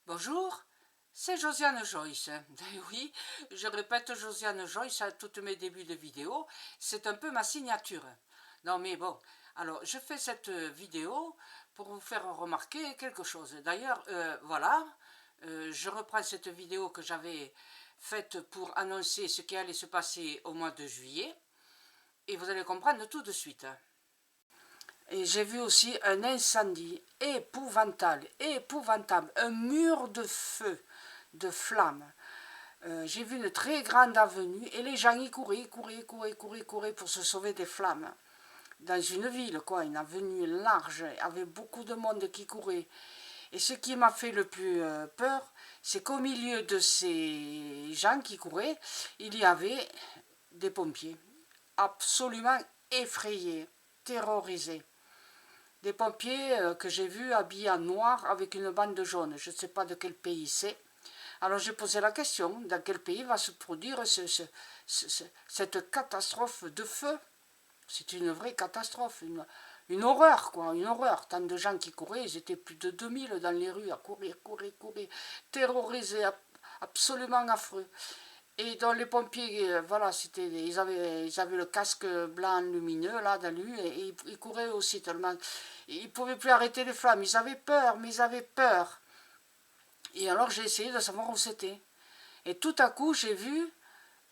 Bonjour, c'est Josiane Joyce. Oui, je répète Josiane Joyce à tous mes débuts de vidéo, c'est un peu ma signature. Non mais bon, alors je fais cette vidéo pour vous faire remarquer quelque chose. D'ailleurs, voilà, je reprends cette vidéo que j'avais faite pour annoncer ce qui allait se passer au mois de juillet, et vous allez comprendre tout de suite. Et j'ai vu aussi un incendie épouvantable, épouvantable, un mur de feu, de flammes. J'ai vu une très grande avenue et les gens y couraient pour se sauver des flammes. Dans une ville, quoi, une avenue large, avec beaucoup de monde qui courait. Et ce qui m'a fait le plus peur, c'est qu'au milieu de ces gens qui couraient, il y avait des pompiers, absolument effrayés, terrorisés. Des pompiers que j'ai vus habillés en noir avec une bande jaune. Je ne sais pas de quel pays c'est. Alors j'ai posé la question, dans quel pays va se produire cette catastrophe de feu? C'est une vraie catastrophe, une horreur, quoi, une horreur. Tant de gens qui couraient, ils étaient plus de 2000 dans les rues à courir, terrorisés, absolument affreux. Et dans les pompiers, voilà, ils avaient le casque blanc lumineux, là, dans lui, et ils couraient aussi tellement. Ils ne pouvaient plus arrêter les flammes. Ils avaient peur, mais ils avaient peur. Et alors j'ai essayé de savoir où c'était. Et tout à coup, j'ai vu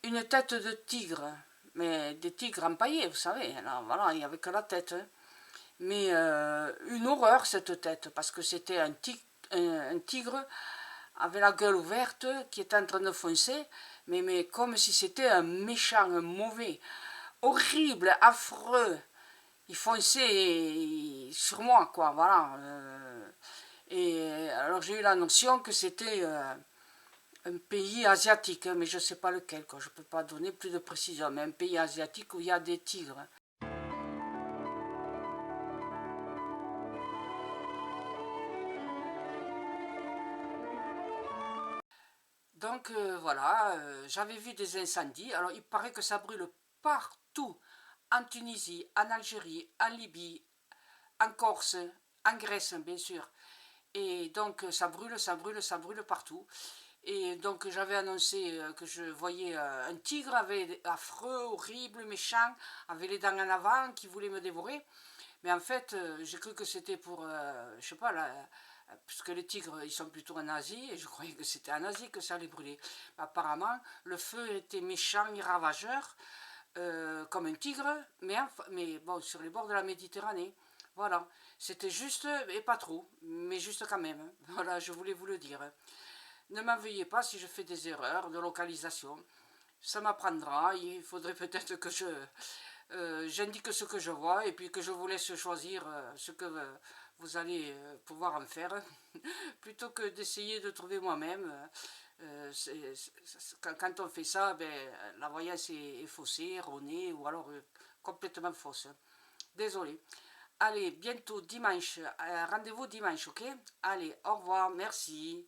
une tête de tigre. Mais des tigres empaillés, vous savez. Alors, voilà, il n'y avait que la tête. Mais une horreur, cette tête, parce que c'était un tigre avec la gueule ouverte, qui était en train de foncer, mais comme si c'était un méchant, un mauvais, horrible, affreux. Il fonçait sur moi, quoi, voilà. Et alors j'ai eu la notion que c'était un pays asiatique, mais je ne sais pas lequel, quoi. Je ne peux pas donner plus de précision, mais un pays asiatique où il y a des tigres. Donc voilà, j'avais vu des incendies. Alors il paraît que ça brûle partout, en Tunisie, en Algérie, en Libye, en Corse, en Grèce bien sûr. Et donc ça brûle partout. Et donc j'avais annoncé que je voyais un tigre affreux, horrible, méchant, avec les dents en avant, qui voulait me dévorer. Mais en fait, j'ai cru que c'était pour, je sais pas, puisque les tigres, ils sont plutôt en Asie, et je croyais que c'était en Asie que ça allait brûler. Apparemment, le feu était méchant et ravageur, comme un tigre, mais bon, sur les bords de la Méditerranée. Voilà, c'était juste, et pas trop, mais juste quand même. Voilà, je voulais vous le dire. Ne m'en veuillez pas si je fais des erreurs de localisation. Ça m'apprendra, il faudrait peut-être que j'indique ce que je vois et puis que je vous laisse choisir ce que vous allez pouvoir en faire, plutôt que d'essayer de trouver moi-même. Quand on fait ça, ben, la voyance est faussée, erronée ou alors complètement fausse. Désolé. Allez, bientôt dimanche, rendez-vous dimanche, ok? Allez, au revoir, merci.